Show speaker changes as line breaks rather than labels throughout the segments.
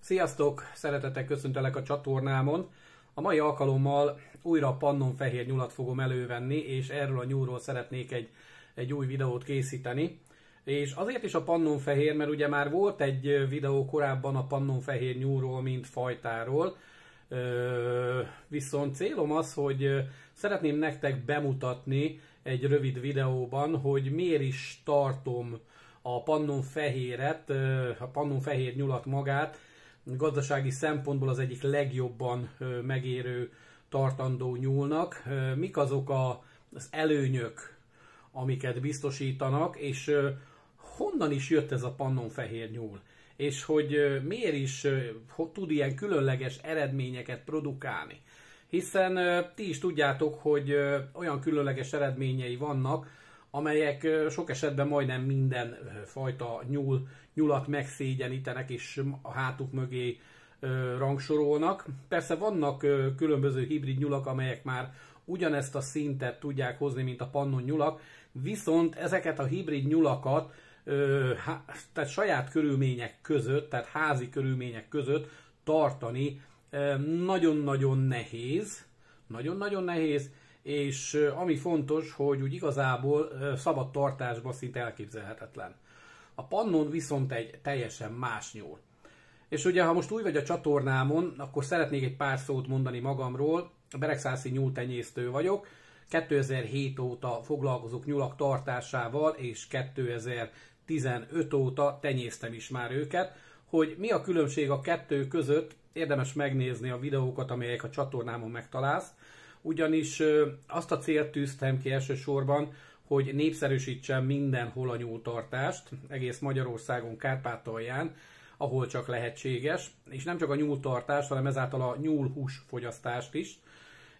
Sziasztok! Szeretettel köszöntelek a csatornámon. A mai alkalommal újra a pannonfehér nyulat fogom elővenni, és erről a nyúlról szeretnék egy új videót készíteni. És azért is a pannonfehér, mert ugye már volt egy videó korábban a pannonfehér nyúlról, mint fajtáról. Viszont célom az, hogy szeretném nektek bemutatni egy rövid videóban, hogy miért is tartom a pannonfehéret, a pannonfehér nyulat magát gazdasági szempontból az egyik legjobban megérő tartandó nyúlnak. Mik azok az előnyök, amiket biztosítanak, és honnan is jött ez a pannonfehér nyúl, és hogy miért is tud ilyen különleges eredményeket produkálni. Hiszen ti is tudjátok, hogy olyan különleges eredményei vannak, amelyek sok esetben majdnem minden fajta nyulat megszégyenítenek és a hátuk mögé rangsorolnak. Persze vannak különböző hibrid nyulak, amelyek már ugyanezt a szintet tudják hozni, mint a pannon nyulak, viszont ezeket a hibrid nyulakat tehát saját körülmények között, tehát házi körülmények között tartani nagyon-nagyon nehéz. Nagyon-nagyon nehéz, és ami fontos, hogy úgy igazából szabad tartásban szinte elképzelhetetlen. A pannon viszont egy teljesen más nyúl. És ugye, ha most új vagy a csatornámon, akkor szeretnék egy pár szót mondani magamról. Beregszászi nyúltenyésztő vagyok. 2007 óta foglalkozok nyulak tartásával, és 2015 óta tenyésztem is már őket. Hogy mi a különbség a kettő között, érdemes megnézni a videókat, amelyek a csatornámon megtalálsz. Ugyanis azt a célt tűztem ki elsősorban, hogy népszerűsítsem mindenhol a nyúltartást, egész Magyarországon, Kárpátalján, ahol csak lehetséges, és nem csak a nyúltartást, hanem ezáltal a nyúlhús fogyasztást is.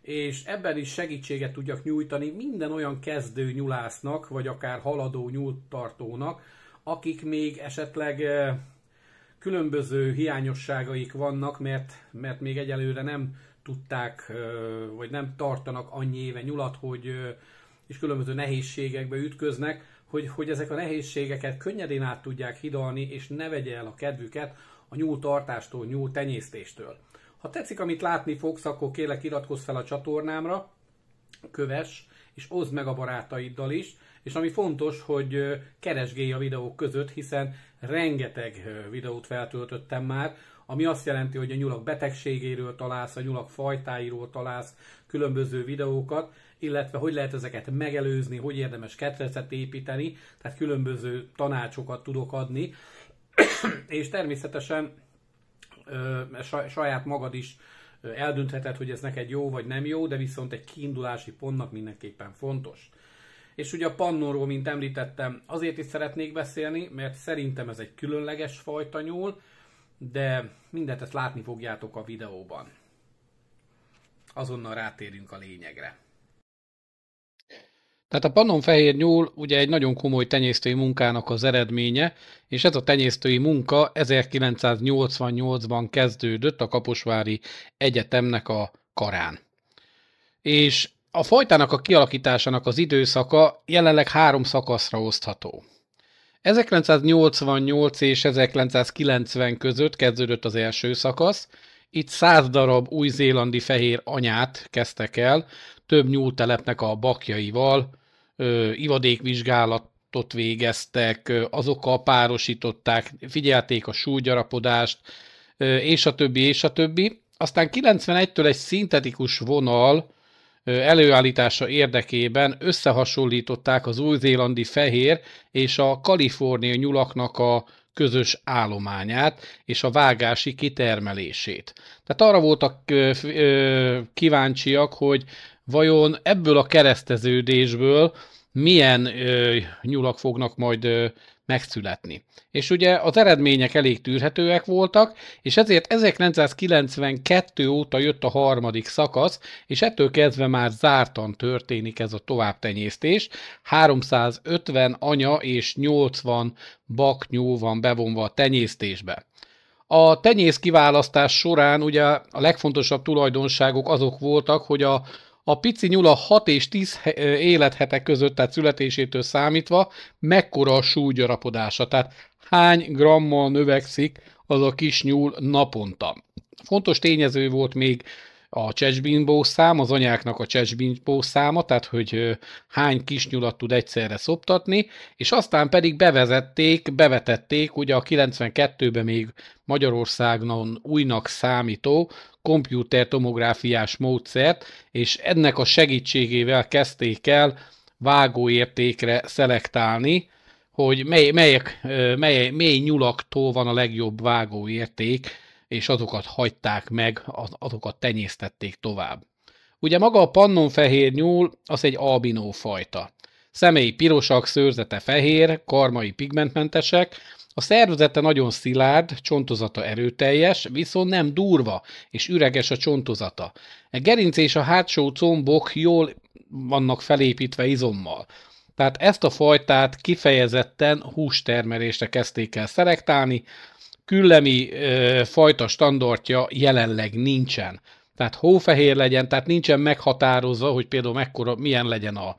És ebben is segítséget tudjak nyújtani minden olyan kezdő nyulásznak, vagy akár haladó nyúltartónak, akik még esetleg különböző hiányosságaik vannak, mert még egyelőre nem tudták, vagy nem tartanak annyi éve nyulat, és különböző nehézségekbe ütköznek, hogy ezek a nehézségeket könnyedén át tudják hidalni, és ne vegye el a kedvüket a nyúltartástól, nyúltenyésztéstől. Ha tetszik, amit látni fogsz, akkor kérlek iratkozz fel a csatornámra, kövess, és oszd meg a barátaiddal is, és ami fontos, hogy keresgélj a videók között, hiszen rengeteg videót feltöltöttem már, ami azt jelenti, hogy a nyulak betegségéről találsz, a nyulak fajtáiról találsz különböző videókat, illetve hogy lehet ezeket megelőzni, hogy érdemes ketrecet építeni, tehát különböző tanácsokat tudok adni, és természetesen saját magad is eldöntheted, hogy ez neked jó vagy nem jó, de viszont egy kiindulási pontnak mindenképpen fontos. És ugye a pannonról, mint említettem, azért is szeretnék beszélni, mert szerintem ez egy különleges fajta nyúl, de mindet ezt látni fogjátok a videóban. Azonnal rátérünk a lényegre. Tehát a pannonfehér nyúl ugye egy nagyon komoly tenyésztői munkának az eredménye, és ez a tenyésztői munka 1988-ban kezdődött a Kaposvári Egyetemnek a karán. És a fajtának a kialakításának az időszaka jelenleg 3 szakaszra osztható. 1988 és 1990 között kezdődött az első szakasz. Itt 100 darab új-zélandi fehér anyát kezdtek el, több nyúltelepnek a bakjaival, ivadékvizsgálatot végeztek, azokkal párosították, figyelték a súlygyarapodást, és a többi, és a többi. Aztán 91-től egy szintetikus vonal előállítása érdekében összehasonlították az új-zélandi fehér és a kaliforniai nyulaknak a közös állományát és a vágási kitermelését. Tehát arra voltak kíváncsiak, hogy vajon ebből a kereszteződésből milyen nyulak fognak majd megszületni. És ugye az eredmények elég tűrhetőek voltak, és ezért 1992 óta jött a harmadik szakasz, és ettől kezdve már zártan történik ez a továbbtenyésztés. 350 anya és 80 baknyúl van bevonva a tenyésztésbe. A tenyész kiválasztás során ugye a legfontosabb tulajdonságok azok voltak, hogy a A pici nyula 6 és 10 élethete között, tehát születésétől számítva, mekkora a súlygyarapodása, tehát hány grammal növekszik az a kis nyúl naponta. Fontos tényező volt még a cseccsbimbó szám, az anyáknak a cseccsbimbó száma, tehát hogy hány kisnyulat tud egyszerre szoptatni, és aztán pedig bevetették ugye a 92-ben még Magyarországon újnak számító komputertomográfiás módszert, és ennek a segítségével kezdték el vágóértékre szelektálni, hogy mely nyulaktól van a legjobb vágóérték, és azokat hagyták meg, azokat tenyésztették tovább. Ugye maga a pannonfehér nyúl az egy albinó fajta. Szemei pirosak, szőrzete fehér, karmai pigmentmentesek, a szervezete nagyon szilárd, csontozata erőteljes, viszont nem durva, és üreges a csontozata. A gerinc és a hátsó combok jól vannak felépítve izommal. Tehát ezt a fajtát kifejezetten hústermelésre kezdték el szelektálni, küllemi fajta standardja jelenleg nincsen. Tehát hófehér legyen, tehát nincsen meghatározva, hogy például milyen legyen a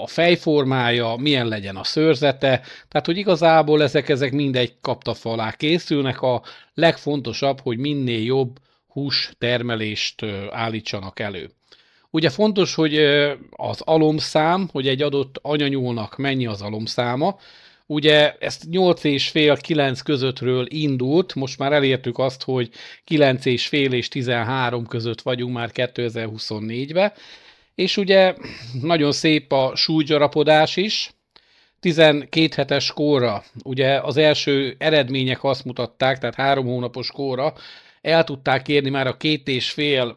fejformája, milyen legyen a szőrzete, tehát hogy igazából ezek mindegy kaptafa alá készülnek, a legfontosabb, hogy minél jobb hústermelést állítsanak elő. Ugye fontos, hogy az alomszám, hogy egy adott anyanyúlnak mennyi az alomszáma. Ugye ezt 8,5-9 közöttről indult, most már elértük azt, hogy 9,5 és 13 között vagyunk már 2024-ben, és ugye nagyon szép a súlygyarapodás is, 12 hetes kórra, ugye az első eredmények azt mutatták, tehát 3 hónapos kórra el tudták érni már a 2,5,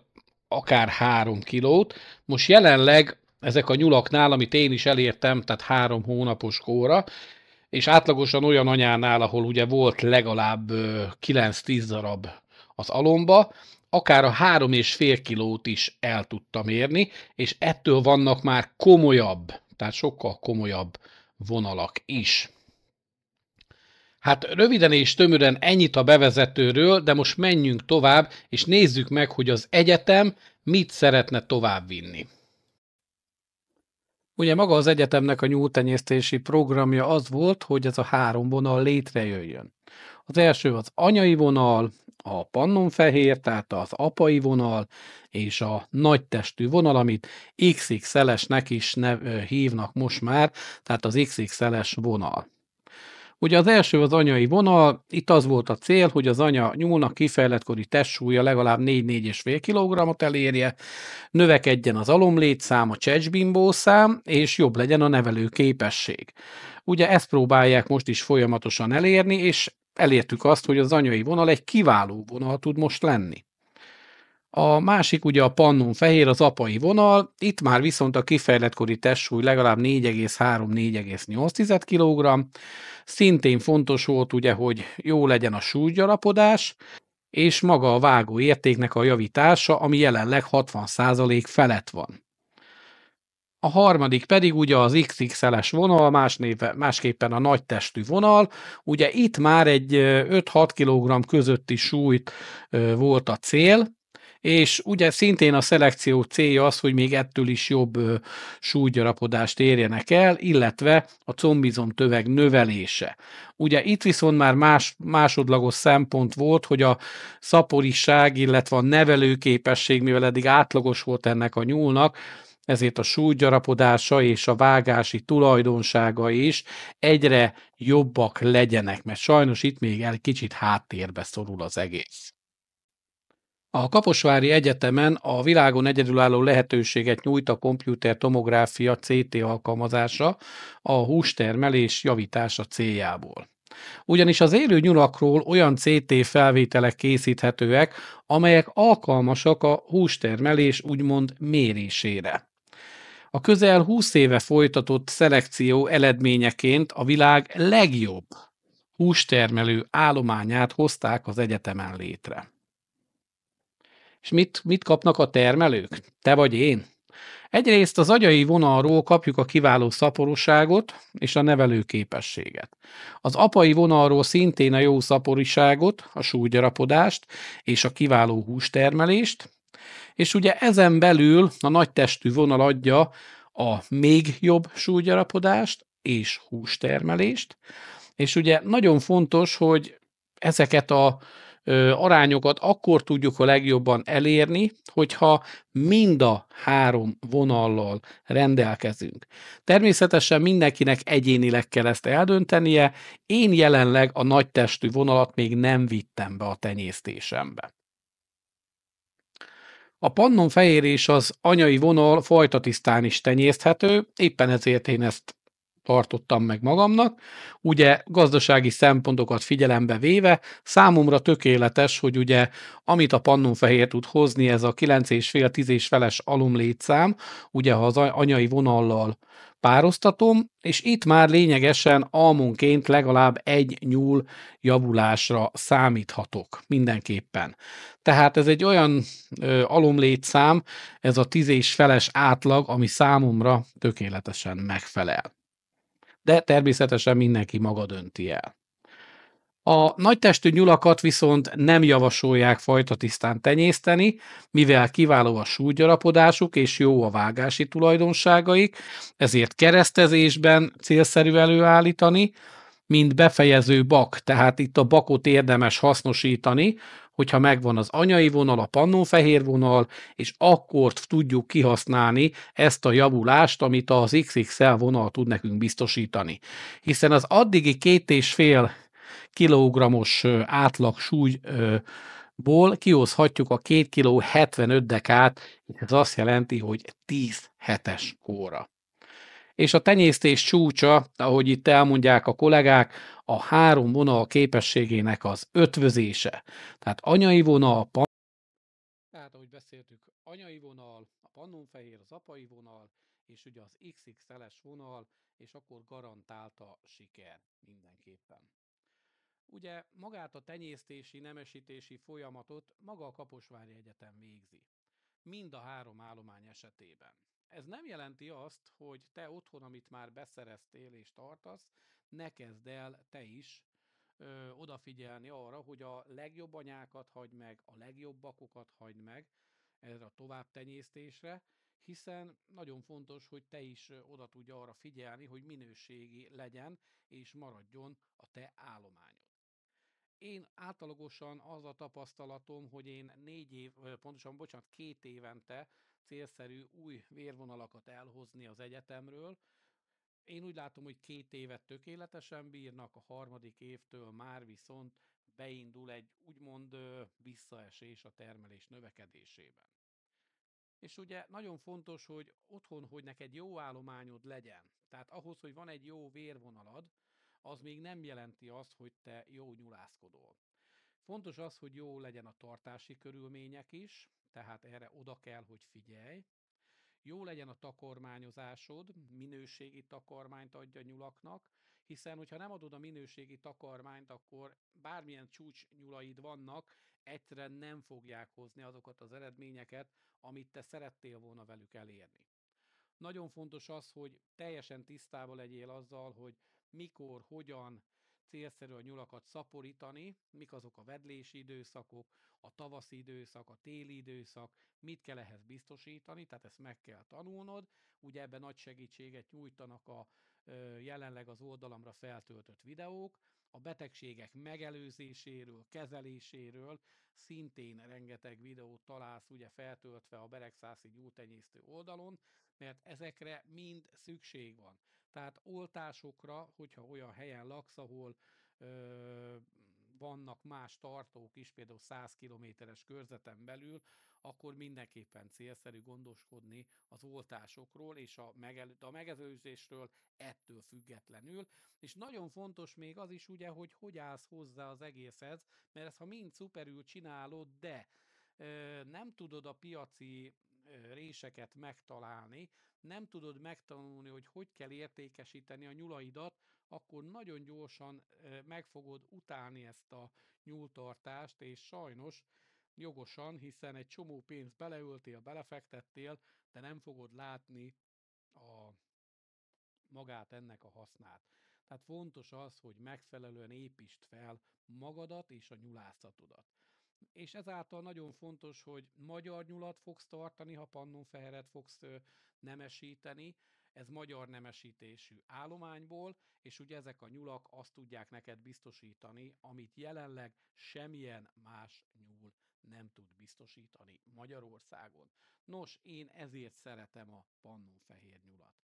akár 3 kilót. Most jelenleg ezek a nyulaknál, amit én is elértem, tehát 3 hónapos kórra, és átlagosan olyan anyánál, ahol ugye volt legalább 9-10 darab az alomba, akár a 3,5 kilót is el tudtam érni, és ettől vannak már komolyabb, tehát sokkal komolyabb vonalak is. Hát röviden és tömören ennyit a bevezetőről, de most menjünk tovább, és nézzük meg, hogy az egyetem mit szeretne továbbvinni. Ugye maga az egyetemnek a nyúltenyésztési programja az volt, hogy ez a 3 vonal létrejöjjön. Az első az anyai vonal, a pannonfehér, tehát az apai vonal, és a nagytestű vonal, amit XXL-esnek is hívnak most már, tehát az XXL-es vonal. Ugye az első az anyai vonal, itt az volt a cél, hogy az anya nyúlnak kifejlettkori testsúlya legalább 4-4,5 kg-ot elérje, növekedjen az alomlétszám, a cseccsbimbószám, és jobb legyen a nevelő képesség. Ugye ezt próbálják most is folyamatosan elérni, és elértük azt, hogy az anyai vonal egy kiváló vonal tud most lenni. A másik ugye a pannonfehér, az apai vonal, itt már viszont a kifejlettkori testsúly legalább 4,3-4,8 kg. Szintén fontos volt ugye, hogy jó legyen a súlygyarapodás, és maga a vágó értéknek a javítása, ami jelenleg 60% felett van. A harmadik pedig ugye az XXL-es vonal, másképpen a nagytestű vonal. Ugye itt már egy 5-6 kg közötti súlyt volt a cél, és ugye szintén a szelekció célja az, hogy még ettől is jobb súlygyarapodást érjenek el, illetve a combizomtöveg növelése. Ugye itt viszont már másodlagos szempont volt, hogy a szaporiság, illetve a nevelőképesség, mivel eddig átlagos volt ennek a nyúlnak, ezért a súlygyarapodása és a vágási tulajdonsága is egyre jobbak legyenek, mert sajnos itt még egy kicsit háttérbe szorul az egész. A Kaposvári Egyetemen a világon egyedülálló lehetőséget nyújt a komputertomográfia CT alkalmazása a hústermelés javítása céljából. Ugyanis az élő nyulakról olyan CT felvételek készíthetőek, amelyek alkalmasak a hústermelés úgymond mérésére. A közel 20 éve folytatott szelekció eredményeként a világ legjobb hústermelő állományát hozták az egyetemen létre. És mit kapnak a termelők? Te vagy én? Egyrészt az agyai vonalról kapjuk a kiváló szaporúságot és a nevelőképességet. Az apai vonalról szintén a jó szaporiságot, a súlygyarapodást és a kiváló hústermelést, És ugye ezen belül a nagytestű vonal adja a még jobb súlygyarapodást és hústermelést, és ugye nagyon fontos, hogy ezeket a arányokat akkor tudjuk a legjobban elérni, hogyha mind a 3 vonallal rendelkezünk. Természetesen mindenkinek egyénileg kell ezt eldöntenie, én jelenleg a nagytestű vonalat még nem vittem be a tenyésztésembe. A pannonfehér és az anyai vonal fajtatisztán is tenyészthető, éppen ezért én ezt tartottam meg magamnak. Ugye gazdasági szempontokat figyelembe véve számomra tökéletes, hogy ugye amit a pannonfehér tud hozni, ez a 9,5-10 feles alumlétszám, ugye ha az anyai vonallal pároztatom, és itt már lényegesen almonként legalább egy nyúl javulásra számíthatok mindenképpen. Tehát ez egy olyan alomlétszám, ez a 10 feles átlag, ami számomra tökéletesen megfelel. De természetesen mindenki maga dönti el. A nagytestű nyulakat viszont nem javasolják fajtatisztán tenyészteni, mivel kiváló a súlygyarapodásuk és jó a vágási tulajdonságaik, ezért keresztezésben célszerű előállítani, mint befejező bak, tehát itt a bakot érdemes hasznosítani, hogyha megvan az anyai vonal, a pannonfehér vonal, és akkor tudjuk kihasználni ezt a javulást, amit az XXL vonal tud nekünk biztosítani. Hiszen az addigi 2,5 kilogrammos átlag súlyból kihozhatjuk a 2 kg 75 dekát, és ez azt jelenti, hogy 10 hetes óra. És a tenyésztés csúcsa, ahogy itt elmondják a kollégák, a 3 vonal képességének az ötvözése. Tehát anyai vonal, tehát ahogy beszéltük, anyai vonal, a pannonfehér, az apai vonal, és ugye az XXL-es vonal, és akkor garantált a siker mindenképpen. Ugye magát a tenyésztési, nemesítési folyamatot maga a Kaposvári Egyetem végzi. Mind a 3 állomány esetében. Ez nem jelenti azt, hogy te otthon, amit már beszereztél és tartasz, ne kezd el te is odafigyelni arra, hogy a legjobb anyákat hagyd meg, a legjobb bakokat hagyd meg erre a továbbtenyésztésre, hiszen nagyon fontos, hogy te is oda tudj arra figyelni, hogy minőségi legyen és maradjon a te állományod. Én átlagosan az a tapasztalatom, hogy én 2 évente célszerű új vérvonalakat elhozni az egyetemről. Én úgy látom, hogy 2 évet tökéletesen bírnak, a 3. évtől már viszont beindul egy úgymond visszaesés a termelés növekedésében. És ugye nagyon fontos, hogy otthon, hogy neked jó állományod legyen. Tehát ahhoz, hogy van egy jó vérvonalad, az még nem jelenti azt, hogy te jó nyulászkodol. Fontos az, hogy jó legyen a tartási körülmények is, tehát erre oda kell, hogy figyelj. Jó legyen a takarmányozásod, minőségi takarmányt adja nyulaknak, hiszen hogyha nem adod a minőségi takarmányt, akkor bármilyen csúcsnyulaid vannak, egyszerűen nem fogják hozni azokat az eredményeket, amit te szerettél volna velük elérni. Nagyon fontos az, hogy teljesen tisztában legyél azzal, hogy mikor, hogyan célszerű a nyulakat szaporítani, mik azok a vedlési időszakok, a tavaszi időszak, a téli időszak, mit kell ehhez biztosítani, tehát ezt meg kell tanulnod. Ugye ebben nagy segítséget nyújtanak a jelenleg az oldalamra feltöltött videók, a betegségek megelőzéséről, kezeléséről szintén rengeteg videót találsz ugye feltöltve a Beregszászi Gyógytenyésztő oldalon, mert ezekre mind szükség van. Tehát oltásokra, hogyha olyan helyen laksz, ahol vannak más tartók is, például 100 kilométeres körzeten belül, akkor mindenképpen célszerű gondoskodni az oltásokról és a megelőzésről ettől függetlenül. És nagyon fontos még az is ugye, hogy állsz hozzá az egészhez, mert ezt ha mind szuperül csinálod, de nem tudod a piaci réseket megtalálni, nem tudod megtanulni, hogy kell értékesíteni a nyulaidat, akkor nagyon gyorsan meg fogod utálni ezt a nyúltartást, és sajnos jogosan, hiszen egy csomó pénzt beleöltél, belefektettél, de nem fogod látni a magát ennek a hasznát. Tehát fontos az, hogy megfelelően építsd fel magadat és a nyulászatodat. És ezáltal nagyon fontos, hogy magyar nyulat fogsz tartani, ha pannonfeheret fogsz nemesíteni, ez magyar nemesítésű állományból, és ugye ezek a nyulak azt tudják neked biztosítani, amit jelenleg semmilyen más nyúl nem tud biztosítani Magyarországon. Nos, én ezért szeretem a pannonfehér nyulat.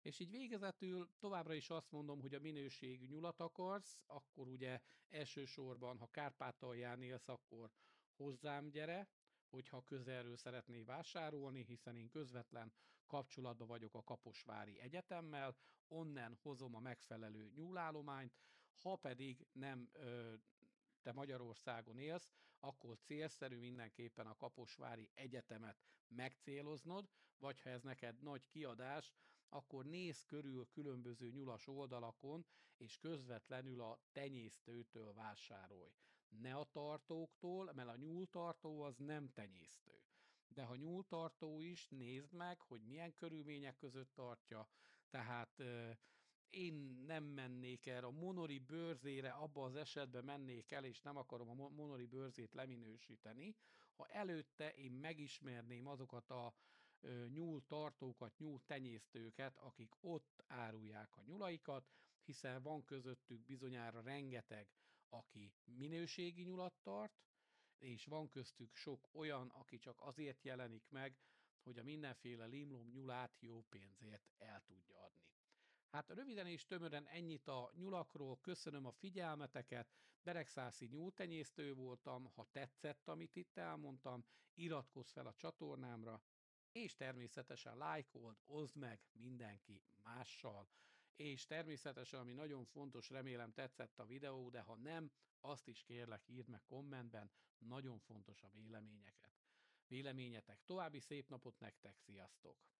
És így végezetül továbbra is azt mondom, hogy a minőségű nyulat akarsz, akkor ugye elsősorban, ha Kárpátalján élsz, akkor hozzám gyere, hogyha közelről szeretnél vásárolni, hiszen én közvetlen kapcsolatban vagyok a Kaposvári Egyetemmel, onnan hozom a megfelelő nyúlállományt, ha pedig nem te Magyarországon élsz, akkor célszerű mindenképpen a Kaposvári Egyetemet megcéloznod, vagy ha ez neked nagy kiadás, akkor nézz körül különböző nyulas oldalakon, és közvetlenül a tenyésztőtől vásárolj. Ne a tartóktól, mert a nyúltartó az nem tenyésztő. De ha nyúltartó is, nézd meg, hogy milyen körülmények között tartja, tehát én nem mennék erre a Monori bőrzére, abba az esetben mennék el, és nem akarom a Monori bőrzét leminősíteni, ha előtte én megismerném azokat a nyúltartókat, nyúltenyésztőket, akik ott árulják a nyulaikat, hiszen van közöttük bizonyára rengeteg, aki minőségi nyulat tart, és van köztük sok olyan, aki csak azért jelenik meg, hogy a mindenféle limlom nyulát jó pénzért el tudja adni. Hát röviden és tömören ennyit a nyulakról, köszönöm a figyelmeteket, Beregszászi nyúltenyésztő voltam, ha tetszett, amit itt elmondtam, iratkozz fel a csatornámra, és természetesen lájkold, oszd meg mindenki mással, és természetesen, ami nagyon fontos, remélem tetszett a videó, de ha nem, azt is kérlek írd meg kommentben, nagyon fontos a véleményeket. Véleményetek. További szép napot nektek, sziasztok!